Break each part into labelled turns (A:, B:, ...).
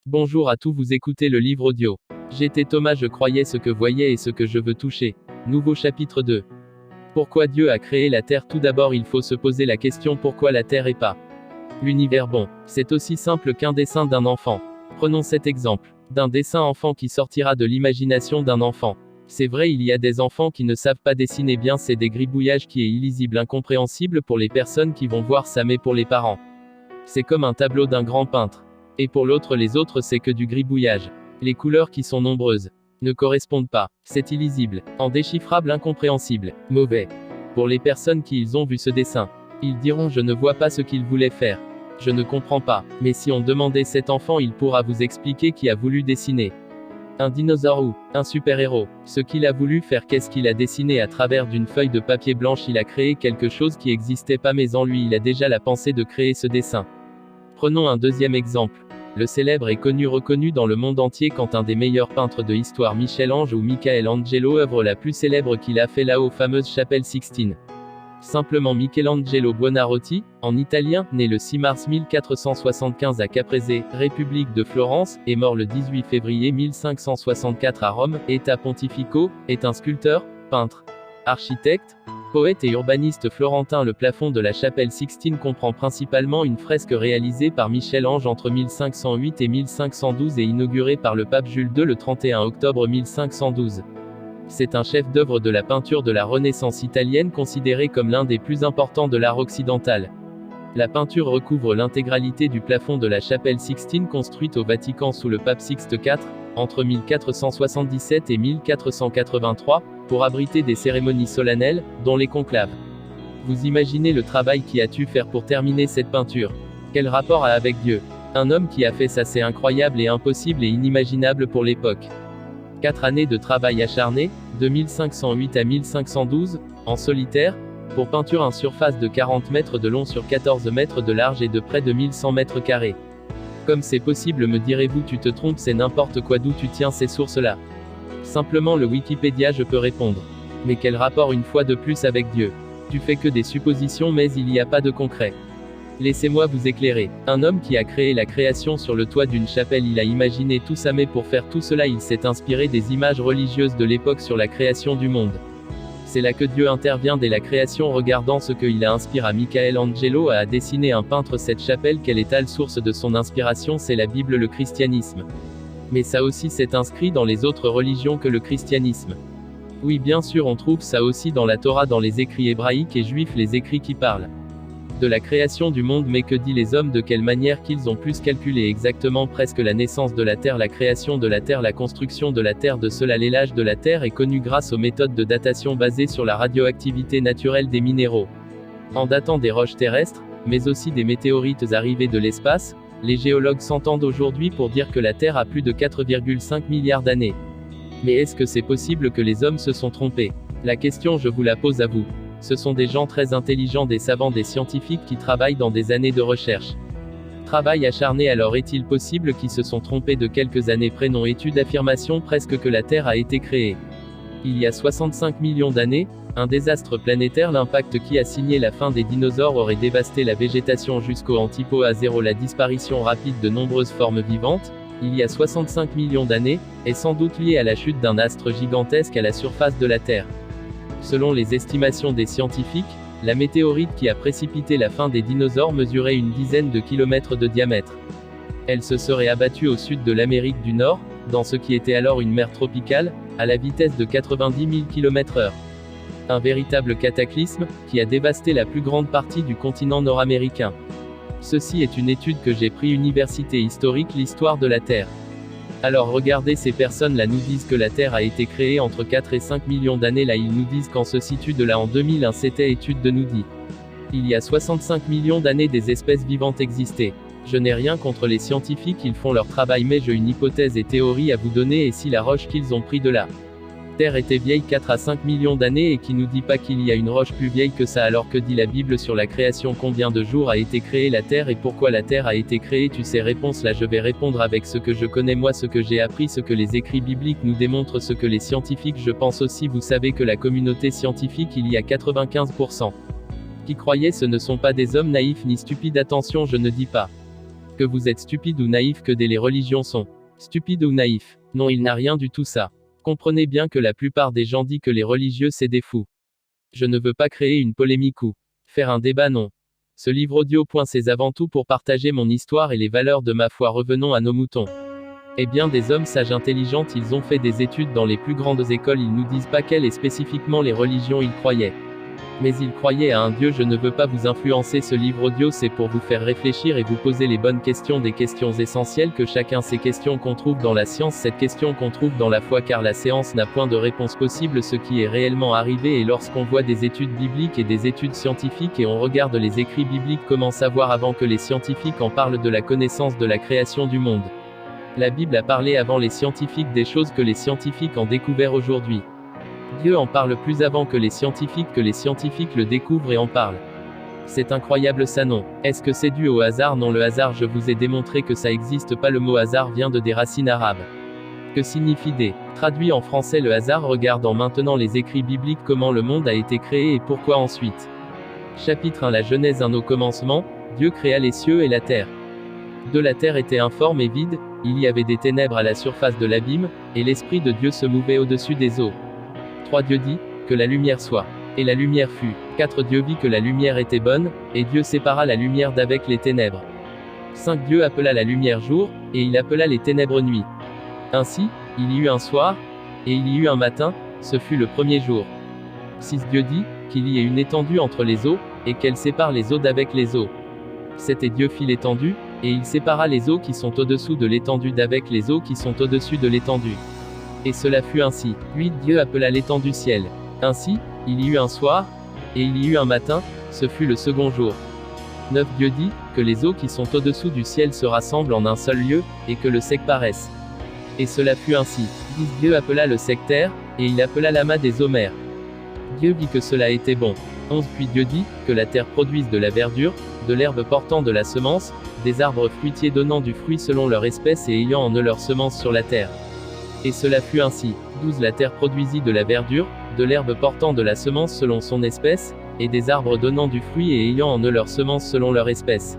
A: Bonjour à tous, vous écoutez le livre audio. J'étais Thomas, je croyais ce que voyais et ce que je veux toucher. Nouveau chapitre 2. Pourquoi Dieu a créé la Terre? Tout d'abord, il faut se poser la question pourquoi la Terre et pas l'univers. Bon, c'est aussi simple qu'un dessin d'un enfant. Prenons cet exemple d'un dessin enfant qui sortira de l'imagination d'un enfant. C'est vrai, il y a des enfants qui ne savent pas dessiner bien, c'est des gribouillages qui est illisible, incompréhensible pour les personnes qui vont voir ça, mais pour les parents, c'est comme un tableau d'un grand peintre. Et pour l'autre, les autres, c'est que du gribouillage. Les couleurs qui sont nombreuses ne correspondent pas. C'est illisible, indéchiffrable, incompréhensible, mauvais. Pour les personnes qui ils ont vu ce dessin, ils diront je ne vois pas ce qu'il voulait faire. Je ne comprends pas. Mais si on demandait cet enfant, il pourra vous expliquer qui a voulu dessiner un dinosaure ou un super-héros. Ce qu'il a voulu faire, qu'est-ce qu'il a dessiné à travers d'une feuille de papier blanche? Il a créé quelque chose qui n'existait pas, mais en lui il a déjà la pensée de créer ce dessin. Prenons un deuxième exemple. Le célèbre et reconnu dans le monde entier quand un des meilleurs peintres de l'histoire, Michel-Ange ou Michelangelo, œuvre la plus célèbre qu'il a fait, la fameuse chapelle Sixtine. Simplement Michelangelo Buonarroti, en italien, né le 6 mars 1475 à Caprese, République de Florence, et mort le 18 février 1564 à Rome, État pontifico, est un sculpteur, peintre, architecte, poète et urbaniste florentin. Le plafond de la chapelle Sixtine comprend principalement une fresque réalisée par Michel-Ange entre 1508 et 1512 et inaugurée par le pape Jules II le 31 octobre 1512. C'est un chef-d'œuvre de la peinture de la Renaissance italienne, considéré comme l'un des plus importants de l'art occidental. La peinture recouvre l'intégralité du plafond de la chapelle Sixtine, construite au Vatican sous le pape Sixte IV, entre 1477 et 1483, pour abriter des cérémonies solennelles, dont les conclaves. Vous imaginez le travail qui a dû faire pour terminer cette peinture. Quel rapport a avec Dieu? Un homme qui a fait ça, c'est incroyable et impossible et inimaginable pour l'époque. 4 années de travail acharné, de 1508 à 1512, en solitaire, pour peinture une surface de 40 mètres de long sur 14 mètres de large et de près de 1100 mètres carrés. Comme c'est possible, me direz-vous? Tu te trompes, c'est n'importe quoi. D'où tu tiens ces sources-là? Simplement le Wikipédia, je peux répondre. Mais quel rapport une fois de plus avec Dieu? Tu fais que des suppositions, mais il n'y a pas de concret. Laissez-moi vous éclairer. Un homme qui a créé la création sur le toit d'une chapelle, il a imaginé tout ça, mais pour faire tout cela, il s'est inspiré des images religieuses de l'époque sur la création du monde. C'est là que Dieu intervient dès la création. Regardant ce qu'il a inspiré à Michelangelo à dessiner un peintre cette chapelle. Quelle est la source de son inspiration? C'est la Bible, le christianisme. Mais ça aussi s'est inscrit dans les autres religions que le christianisme. Oui, bien sûr, on trouve ça aussi dans la Torah, dans les écrits hébraïques et juifs, les écrits qui parlent de la création du monde. Mais que dit les hommes? De quelle manière qu'ils ont pu calculer exactement presque la naissance de la Terre, la création de la Terre, la construction de la Terre? De cela, l'âge de la Terre est connu grâce aux méthodes de datation basées sur la radioactivité naturelle des minéraux. En datant des roches terrestres, mais aussi des météorites arrivées de l'espace, les géologues s'entendent aujourd'hui pour dire que la Terre a plus de 4,5 milliards d'années. Mais est-ce que c'est possible que les hommes se sont trompés? La question, je vous la pose à vous. Ce sont des gens très intelligents, des savants, des scientifiques qui travaillent dans des années de recherche. Travail acharné. Alors est-il possible qu'ils se sont trompés de quelques années près? Non, étude, affirmation presque que la Terre a été créée il y a 65 millions d'années, un désastre planétaire, l'impact qui a signé la fin des dinosaures aurait dévasté la végétation jusqu'au antipo à zéro. La disparition rapide de nombreuses formes vivantes, il y a 65 millions d'années, est sans doute liée à la chute d'un astre gigantesque à la surface de la Terre. Selon les estimations des scientifiques, la météorite qui a précipité la fin des dinosaures mesurait une dizaine de kilomètres de diamètre. Elle se serait abattue au sud de l'Amérique du Nord, dans ce qui était alors une mer tropicale, à la vitesse de 90 000 km/h. Un véritable cataclysme, qui a dévasté la plus grande partie du continent nord-américain. Ceci est une étude que j'ai pris Université historique, l'histoire de la Terre. Alors regardez, ces personnes-là nous disent que la Terre a été créée entre 4 et 5 millions d'années. Là ils nous disent qu'on se situe de là en 2001. C'était étude de nous dit. Il y a 65 millions d'années des espèces vivantes existaient. Je n'ai rien contre les scientifiques, ils font leur travail, mais j'ai une hypothèse et théorie à vous donner. Et si la roche qu'ils ont pris de la Terre était vieille 4 à 5 millions d'années et qui nous dit pas qu'il y a une roche plus vieille que ça? Alors que dit la Bible sur la création? Combien de jours a été créée la Terre et pourquoi la Terre a été créée? Tu sais, réponse là, je vais répondre avec ce que je connais moi, ce que j'ai appris, ce que les écrits bibliques nous démontrent, ce que les scientifiques. Je pense aussi, vous savez que la communauté scientifique, il y a 95% qui croyaient. Ce ne sont pas des hommes naïfs ni stupides, attention, je ne dis pas Que vous êtes stupide ou naïf, que les religions sont stupides ou naïfs. Non, il n'a rien du tout ça. Comprenez bien que la plupart des gens disent que les religieux c'est des fous. Je ne veux pas créer une polémique ou faire un débat, non. Ce livre audio. C'est avant tout pour partager mon histoire et les valeurs de ma foi. Revenons à nos moutons. Eh bien, des hommes sages intelligents, ils ont fait des études dans les plus grandes écoles, ils nous disent pas quelles et spécifiquement les religions ils croyaient. Mais ils croyaient à un Dieu. Je ne veux pas vous influencer, ce livre audio c'est pour vous faire réfléchir et vous poser les bonnes questions, des questions essentielles que chacun, ces questions qu'on trouve dans la science, cette question qu'on trouve dans la foi, car la science n'a point de réponse possible. Ce qui est réellement arrivé, et lorsqu'on voit des études bibliques et des études scientifiques et on regarde les écrits bibliques, comment savoir avant que les scientifiques en parlent de la connaissance de la création du monde? La Bible a parlé avant les scientifiques des choses que les scientifiques ont découvert aujourd'hui. Dieu en parle plus avant que les scientifiques le découvrent et en parlent. C'est incroyable ça, non? Est-ce que c'est dû au hasard? Non, le hasard, je vous ai démontré que ça existe pas. Le mot hasard vient de des racines arabes. Que signifie des? Traduit en français le hasard. Regardons maintenant les écrits bibliques, comment le monde a été créé et pourquoi ensuite. Chapitre 1, la Genèse 1. Au commencement, Dieu créa les cieux et la terre. De la terre était informe et vide, il y avait des ténèbres à la surface de l'abîme, et l'Esprit de Dieu se mouvait au-dessus des eaux. 3. Dieu dit, que la lumière soit. Et la lumière fut. 4. Dieu vit que la lumière était bonne, et Dieu sépara la lumière d'avec les ténèbres. 5. Dieu appela la lumière jour, et il appela les ténèbres nuit. Ainsi, il y eut un soir, et il y eut un matin, ce fut le premier jour. 6. Dieu dit, qu'il y ait une étendue entre les eaux, et qu'elle sépare les eaux d'avec les eaux. 7. Et Dieu fit l'étendue, et il sépara les eaux qui sont au-dessous de l'étendue d'avec les eaux qui sont au-dessus de l'étendue. Et cela fut ainsi. 8. Dieu appela l'étendue ciel. Ainsi, il y eut un soir, et il y eut un matin, ce fut le second jour. 9. Dieu dit, que les eaux qui sont au-dessous du ciel se rassemblent en un seul lieu, et que le sec paraisse. Et cela fut ainsi. 10. Dieu appela le sec terre, et il appela l'amas des eaux mers. Dieu vit que cela était bon. 11. Puis Dieu dit, que la terre produise de la verdure, de l'herbe portant de la semence, des arbres fruitiers donnant du fruit selon leur espèce et ayant en eux leur semence sur la terre. Et cela fut ainsi. 12. La terre produisit de la verdure, de l'herbe portant de la semence selon son espèce, et des arbres donnant du fruit et ayant en eux leur semence selon leur espèce.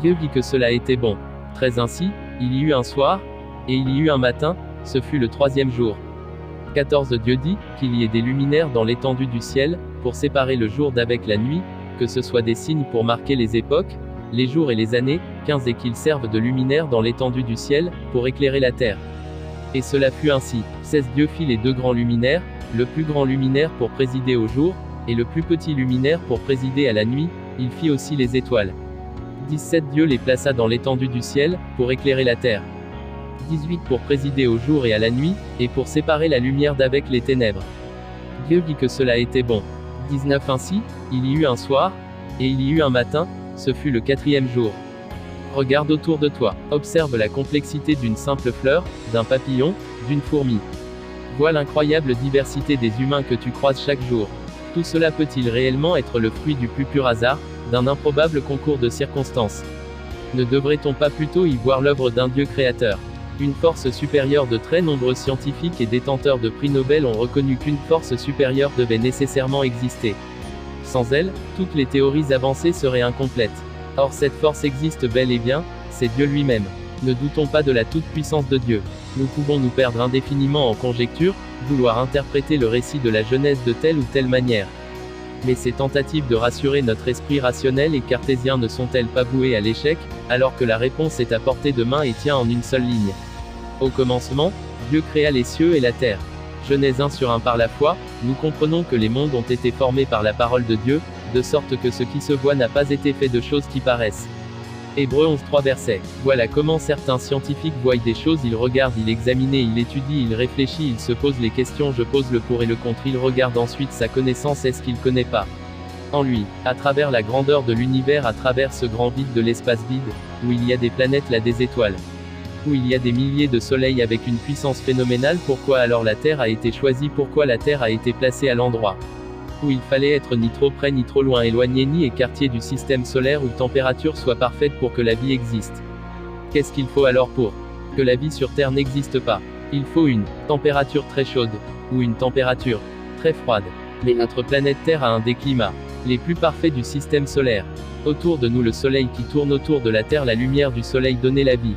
A: Dieu vit que cela était bon. 13. Ainsi, il y eut un soir, et il y eut un matin, ce fut le troisième jour. 14. Dieu dit, qu'il y ait des luminaires dans l'étendue du ciel, pour séparer le jour d'avec la nuit, que ce soit des signes pour marquer les époques, les jours et les années. 15. Et qu'ils servent de luminaires dans l'étendue du ciel, pour éclairer la terre. Et cela fut ainsi. 16. Dieu fit les deux grands luminaires, le plus grand luminaire pour présider au jour, et le plus petit luminaire pour présider à la nuit, il fit aussi les étoiles. 17. Dieu les plaça dans l'étendue du ciel, pour éclairer la terre. 18. Pour présider au jour et à la nuit, et pour séparer la lumière d'avec les ténèbres. Dieu vit que cela était bon. 19. Ainsi, il y eut un soir, et il y eut un matin, ce fut le quatrième jour. Regarde autour de toi, observe la complexité d'une simple fleur, d'un papillon, d'une fourmi. Vois l'incroyable diversité des humains que tu croises chaque jour. Tout cela peut-il réellement être le fruit du plus pur hasard, d'un improbable concours de circonstances? Ne devrait-on pas plutôt y voir l'œuvre d'un Dieu créateur? Une force supérieure? De très nombreux scientifiques et détenteurs de prix Nobel ont reconnu qu'une force supérieure devait nécessairement exister. Sans elle, toutes les théories avancées seraient incomplètes. Or cette force existe bel et bien, c'est Dieu lui-même. Ne doutons pas de la toute-puissance de Dieu. Nous pouvons nous perdre indéfiniment en conjectures, vouloir interpréter le récit de la Genèse de telle ou telle manière. Mais ces tentatives de rassurer notre esprit rationnel et cartésien ne sont-elles pas vouées à l'échec, alors que la réponse est à portée de main et tient en une seule ligne? Au commencement, Dieu créa les cieux et la terre. Genèse 1:1. Par la foi, nous comprenons que les mondes ont été formés par la parole de Dieu, de sorte que ce qui se voit n'a pas été fait de choses qui paraissent. Hébreux 11:3 verset. Voilà comment certains scientifiques voient des choses, ils regardent, ils examinent, ils étudient, ils réfléchissent, ils se posent les questions, je pose le pour et le contre, ils regardent ensuite sa connaissance, est-ce qu'il connaît pas en lui, à travers la grandeur de l'univers, à travers ce grand vide de l'espace vide, où il y a des planètes là, des étoiles, où il y a des milliers de soleils avec une puissance phénoménale. Pourquoi alors la Terre a été choisie? Pourquoi la Terre a été placée à l'endroit où il fallait être, ni trop près ni trop loin, éloigné ni écarté du système solaire, où température soit parfaite pour que la vie existe? Qu'est-ce qu'il faut alors pour que la vie sur Terre n'existe pas? Il faut une température très chaude, ou une température très froide. Mais notre planète Terre a un des climats les plus parfaits du système solaire. Autour de nous le soleil qui tourne autour de la Terre, la lumière du soleil donnait la vie.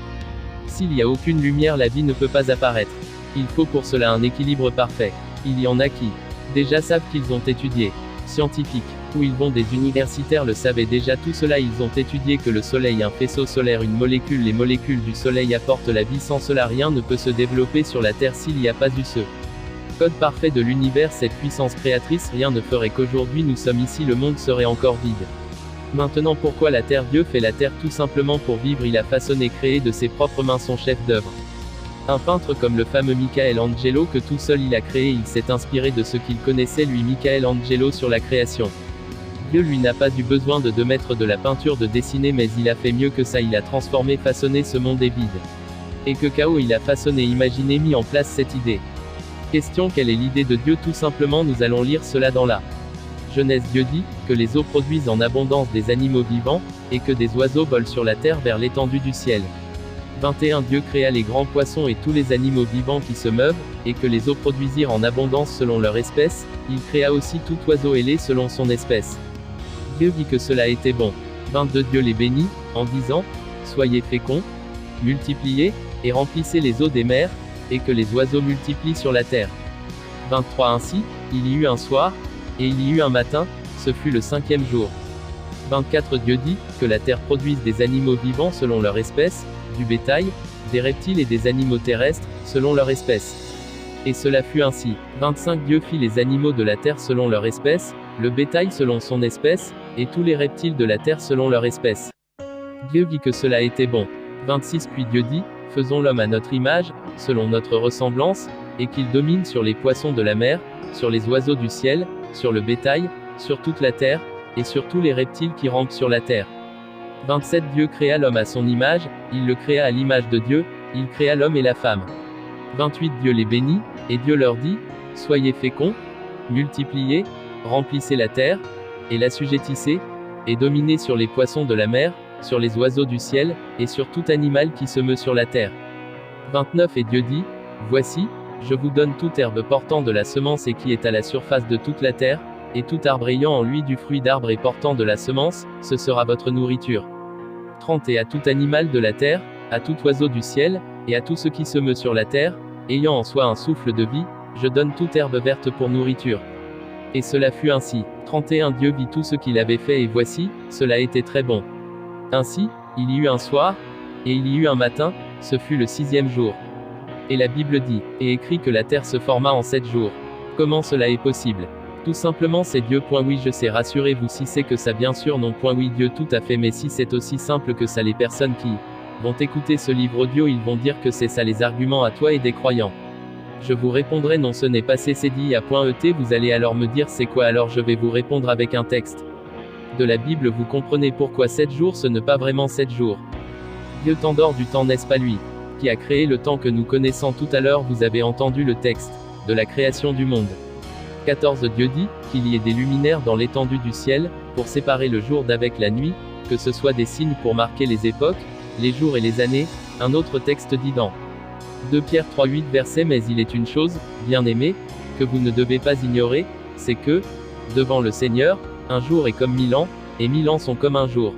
A: S'il n'y a aucune lumière, la vie ne peut pas apparaître. Il faut pour cela un équilibre parfait. Il y en a qui, déjà savent qu'ils ont étudié. Scientifiques, où ils vont des universitaires le savaient déjà tout cela, ils ont étudié que le soleil, un faisceau solaire, une molécule, les molécules du soleil apportent la vie, sans cela rien ne peut se développer sur la Terre s'il n'y a pas eu ce code parfait de l'univers, cette puissance créatrice, rien ne ferait qu'aujourd'hui nous sommes ici, le monde serait encore vide. Maintenant pourquoi la Terre? Dieu fait la Terre tout simplement pour vivre, il a façonné, créé de ses propres mains son chef d'œuvre. Un peintre comme le fameux Michelangelo que tout seul il a créé, il s'est inspiré de ce qu'il connaissait lui Michelangelo sur la création. Dieu lui n'a pas eu besoin de mettre de la peinture, de dessiner, mais il a fait mieux que ça, il a transformé, façonné ce monde est vide. Et que chaos il a façonné, imaginé, mis en place cette idée. Question: quelle est l'idée de Dieu? Tout simplement nous allons lire cela dans la Genèse. Dieu dit, que les eaux produisent en abondance des animaux vivants, et que des oiseaux volent sur la terre vers l'étendue du ciel. 21 Dieu créa les grands poissons et tous les animaux vivants qui se meuvent, et que les eaux produisirent en abondance selon leur espèce, il créa aussi tout oiseau ailé selon son espèce. Dieu vit que cela était bon. 22 Dieu les bénit, en disant, soyez féconds, multipliez, et remplissez les eaux des mers, et que les oiseaux multiplient sur la terre. 23 Ainsi, il y eut un soir, et il y eut un matin, ce fut le 5e jour. 24 Dieu dit, que la terre produise des animaux vivants selon leur espèce, du bétail, des reptiles et des animaux terrestres, selon leur espèce. Et cela fut ainsi. 25 Dieu fit les animaux de la terre selon leur espèce, le bétail selon son espèce, et tous les reptiles de la terre selon leur espèce. Dieu vit que cela était bon. 26 Puis Dieu dit, faisons l'homme à notre image, selon notre ressemblance, et qu'il domine sur les poissons de la mer, sur les oiseaux du ciel, sur le bétail, sur toute la terre, et sur tous les reptiles qui rampent sur la terre. 27 Dieu créa l'homme à son image, il le créa à l'image de Dieu, il créa l'homme et la femme. 28 Dieu les bénit, et Dieu leur dit, soyez féconds, multipliez, remplissez la terre, et l'assujettissez, et dominez sur les poissons de la mer, sur les oiseaux du ciel, et sur tout animal qui se meut sur la terre. 29 Et Dieu dit, voici, je vous donne toute herbe portant de la semence et qui est à la surface de toute la terre, et tout arbre ayant en lui du fruit d'arbre et portant de la semence, ce sera votre nourriture. 30 Et à tout animal de la terre, à tout oiseau du ciel, et à tout ce qui se meut sur la terre, ayant en soi un souffle de vie, je donne toute herbe verte pour nourriture. Et cela fut ainsi. 31 Dieu vit tout ce qu'il avait fait et voici, cela était très bon. Ainsi, il y eut un soir, et il y eut un matin, ce fut le 6e jour. Et la Bible dit, et écrit que la terre se forma en 7 jours. Comment cela est possible? Tout simplement c'est Dieu. Oui je sais, rassurez-vous si c'est que ça bien sûr non. Oui Dieu tout à fait, mais si c'est aussi simple que ça, les personnes qui vont écouter ce livre audio ils vont dire que c'est ça les arguments à toi et des croyants. Je vous répondrai non, ce n'est pas CCDIA.ET, vous allez alors me dire c'est quoi, alors je vais vous répondre avec un texte de la Bible. Vous comprenez pourquoi 7 jours ce n'est pas vraiment 7 jours. Dieu t'endort du temps, n'est-ce pas lui qui a créé le temps que nous connaissons tout à l'heure? Vous avez entendu le texte de la création du monde. 14 Dieu dit, qu'il y ait des luminaires dans l'étendue du ciel, pour séparer le jour d'avec la nuit, que ce soit des signes pour marquer les époques, les jours et les années. Un autre texte dit dans 2 Pierre 3:8 verset, mais il est une chose, bien-aimés, que vous ne devez pas ignorer, c'est que, devant le Seigneur, un jour est comme 1000 ans, et 1000 ans sont comme un jour.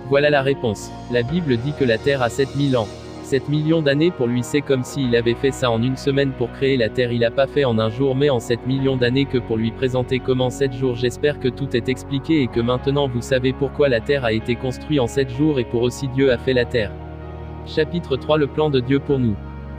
A: Voilà la réponse. La Bible dit que la terre a 7000 ans. 7 millions d'années pour lui, c'est comme s'il avait fait ça en une semaine pour créer la terre, il a pas fait en un jour mais en 7 millions d'années que pour lui présenter comment 7 jours. J'espère que tout est expliqué et que maintenant vous savez pourquoi la terre a été construite en 7 jours et pour aussi Dieu a fait la terre. Chapitre 3 Le plan de Dieu pour nous.